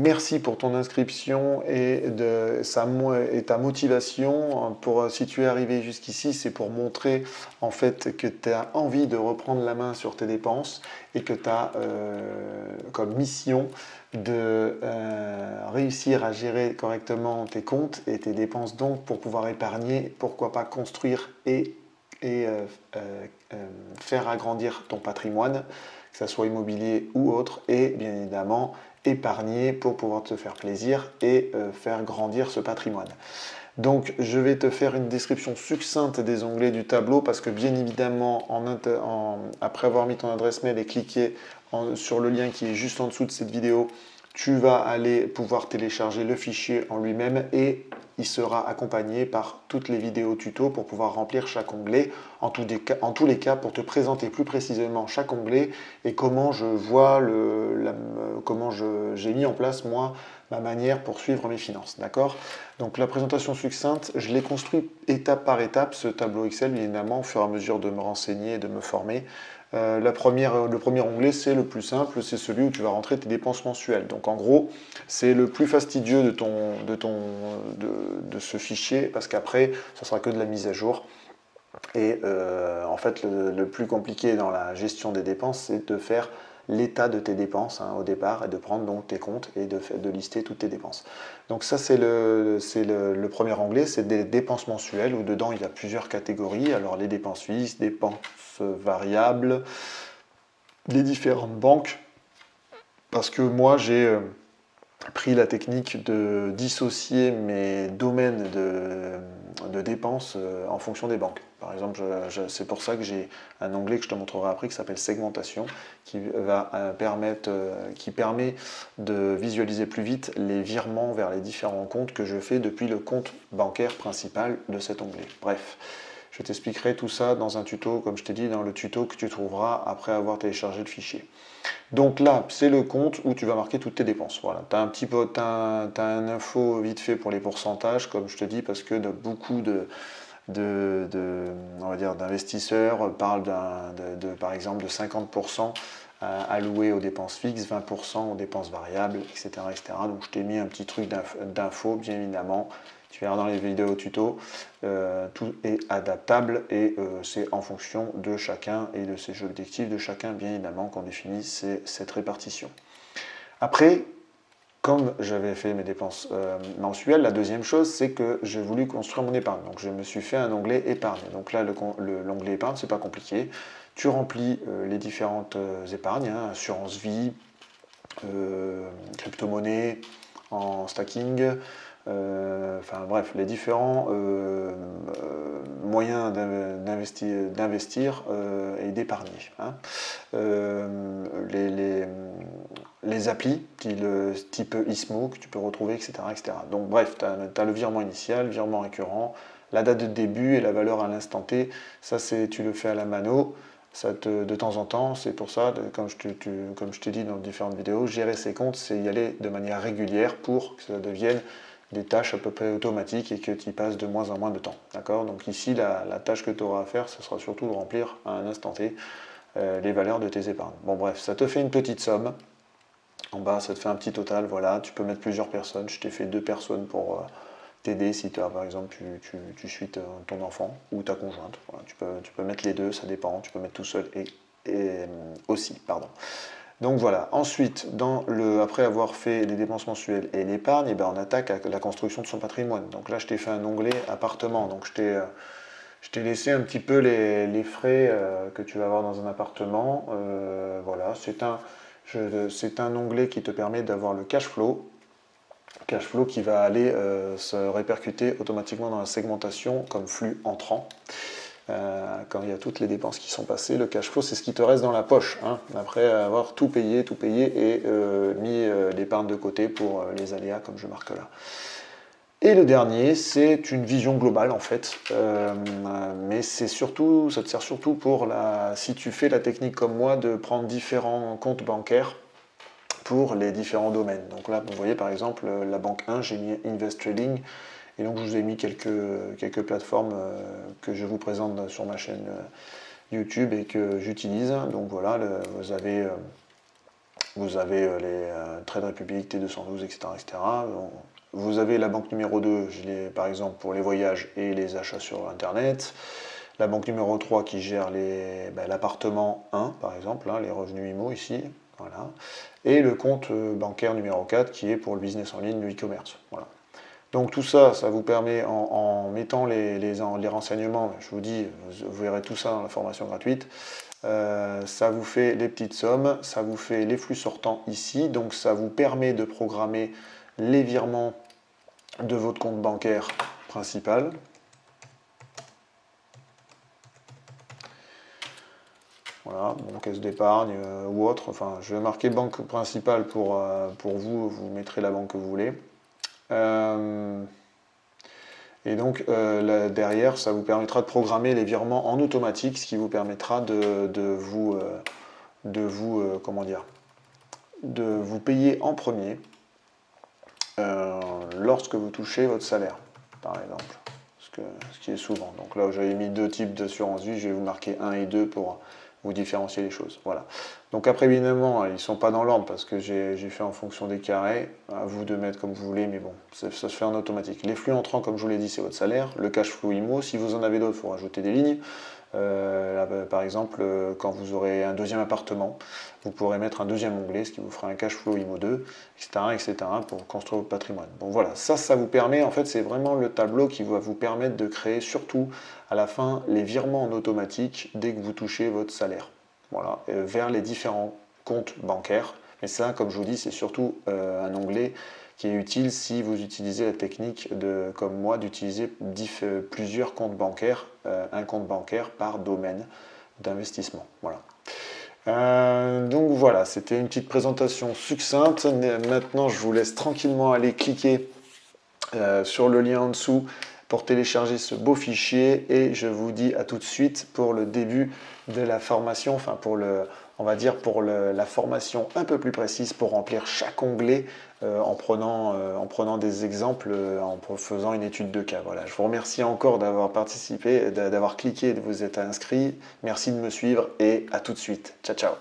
Merci pour ton inscription et ta motivation. Si tu es arrivé jusqu'ici, c'est pour montrer en fait que tu as envie de reprendre la main sur tes dépenses et que tu as comme mission de réussir à gérer correctement tes comptes et tes dépenses donc pour pouvoir épargner, pourquoi pas construire et faire agrandir ton patrimoine, que ce soit immobilier ou autre, et bien évidemment épargner pour pouvoir te faire plaisir et faire grandir ce patrimoine. Donc je vais te faire une description succincte des onglets du tableau parce que bien évidemment après avoir mis ton adresse mail et cliqué sur le lien qui est juste en dessous de cette vidéo, tu vas aller pouvoir télécharger le fichier en lui-même et il sera accompagné par toutes les vidéos tuto pour pouvoir remplir chaque onglet, en tous les cas pour te présenter plus précisément chaque onglet et comment je vois comment j'ai mis en place moi ma manière pour suivre mes finances, d'accord? Donc la présentation succincte, je l'ai construit étape par étape, ce tableau Excel, bien évidemment, au fur et à mesure de me renseigner et de me former. Le premier onglet, c'est le plus simple, c'est celui où tu vas rentrer tes dépenses mensuelles. Donc en gros, c'est le plus fastidieux de ce fichier, parce qu'après, ça sera que de la mise à jour. Et en fait, le plus compliqué dans la gestion des dépenses, c'est de faire l'état de tes dépenses au départ et de prendre donc tes comptes et de lister toutes tes dépenses. Donc ça, c'est le premier onglet, c'est des dépenses mensuelles où dedans, il y a plusieurs catégories. Alors les dépenses fixes, dépenses variables, les différentes banques. Parce que moi, j'ai pris la technique de dissocier mes domaines de dépenses en fonction des banques. Par exemple, c'est pour ça que j'ai un onglet que je te montrerai après qui s'appelle segmentation, qui permet de visualiser plus vite les virements vers les différents comptes que je fais depuis le compte bancaire principal de cet onglet. Bref, je t'expliquerai tout ça dans un tuto, comme je t'ai dit, dans le tuto que tu trouveras après avoir téléchargé le fichier. Donc là, c'est le compte où tu vas marquer toutes tes dépenses. Voilà, tu as un petit peu, t'as un info vite fait pour les pourcentages, comme je te dis, parce que beaucoup on va dire, d'investisseurs parlent par exemple de 50% alloués aux dépenses fixes, 20% aux dépenses variables, etc., etc. Donc je t'ai mis un petit truc d'info, bien évidemment. Tu verras dans les vidéos tuto, tout est adaptable et c'est en fonction de chacun et de ses objectifs de chacun, bien évidemment, qu'on définit cette répartition. Après, comme j'avais fait mes dépenses mensuelles, la deuxième chose, c'est que j'ai voulu construire mon épargne. Donc je me suis fait un onglet épargne. Donc là, l'onglet épargne, c'est pas compliqué. Tu remplis les différentes épargnes, assurance vie, crypto-monnaie, en stacking, enfin bref, les différents moyens d'investir et d'épargner. Les applis, type Ismo, que tu peux retrouver, etc. etc. Donc bref, tu as le virement initial, le virement récurrent, la date de début et la valeur à l'instant T. Ça, tu le fais à la mano. De temps en temps, c'est pour ça, comme je t'ai dit dans différentes vidéos, gérer ses comptes, c'est y aller de manière régulière pour que ça devienne des tâches à peu près automatiques et que tu y passes de moins en moins de temps. D'accord? Donc ici, la tâche que tu auras à faire, ce sera surtout de remplir à un instant T les valeurs de tes épargnes. Bon bref, ça te fait une petite somme. En bas, ça te fait un petit total. Voilà, tu peux mettre plusieurs personnes. Je t'ai fait 2 personnes pour t'aider si par exemple tu suis ton enfant ou ta conjointe. Voilà, tu peux mettre les deux, ça dépend. Tu peux mettre tout seul et aussi, pardon. Donc voilà, ensuite, après avoir fait les dépenses mensuelles et l'épargne, eh ben, on attaque à la construction de son patrimoine. Donc là, je t'ai fait un onglet appartement. Donc je t'ai laissé un petit peu les frais que tu vas avoir dans un appartement. Voilà, c'est un onglet qui te permet d'avoir le cash flow. Cash flow qui va aller se répercuter automatiquement dans la segmentation comme flux entrant. Quand il y a toutes les dépenses qui sont passées, le cash flow, c'est ce qui te reste dans la poche, après avoir tout payé et mis l'épargne de côté pour les aléas, comme je marque là. Et le dernier, c'est une vision globale en fait, mais ça te sert surtout si tu fais la technique comme moi de prendre différents comptes bancaires pour les différents domaines. Donc là, vous voyez par exemple la banque 1, j'ai mis Invest Trading. Et donc je vous ai mis quelques plateformes que je vous présente sur ma chaîne YouTube et que j'utilise. Donc voilà, vous avez Vous avez les Trade Republic, T212, etc., etc. Vous avez la banque numéro 2, par exemple pour les voyages et les achats sur Internet. La banque numéro 3 qui gère l'appartement 1, par exemple, hein, les revenus IMO ici. Voilà. Et le compte bancaire numéro 4 qui est pour le business en ligne, le e-commerce. Voilà. Donc tout ça, ça vous permet, en mettant les renseignements, je vous dis, vous verrez tout ça dans la formation gratuite, ça vous fait les petites sommes, ça vous fait les flux sortants ici, donc ça vous permet de programmer les virements de votre compte bancaire principal. Voilà, bon, caisse d'épargne ou autre, enfin je vais marquer banque principale pour vous, vous mettrez la banque que vous voulez. Et donc là, derrière, ça vous permettra de programmer les virements en automatique, ce qui vous permettra de vous payer en premier lorsque vous touchez votre salaire, par exemple. Ce qui est souvent. Donc là, j'avais mis 2 types d'assurance vie, je vais vous marquer 1 et 2 pour vous différencier les choses. Voilà. Donc après, évidemment, ils ne sont pas dans l'ordre parce que j'ai fait en fonction des carrés. À vous de mettre comme vous voulez, mais bon, ça se fait en automatique. Les flux entrants, comme je vous l'ai dit, c'est votre salaire. Le cash flow IMO, si vous en avez d'autres, il faut rajouter des lignes. Là, par exemple, quand vous aurez un deuxième appartement, vous pourrez mettre un deuxième onglet, ce qui vous fera un cash flow IMO 2, etc., etc., pour construire votre patrimoine. Bon voilà, ça vous permet, en fait, c'est vraiment le tableau qui va vous permettre de créer, surtout à la fin, les virements en automatique dès que vous touchez votre salaire. Voilà, vers les différents comptes bancaires. Mais ça, comme je vous dis, c'est surtout un onglet qui est utile si vous utilisez la technique comme moi d'utiliser plusieurs comptes bancaires, un compte bancaire par domaine d'investissement. Voilà. Donc voilà, c'était une petite présentation succincte. Maintenant, je vous laisse tranquillement aller cliquer sur le lien en dessous pour télécharger ce beau fichier et je vous dis à tout de suite pour le début de la formation, enfin on va dire pour la formation un peu plus précise pour remplir chaque onglet en prenant des exemples, en faisant une étude de cas. Voilà, je vous remercie encore d'avoir participé, d'avoir cliqué et de vous être inscrit. Merci de me suivre et à tout de suite. Ciao, ciao.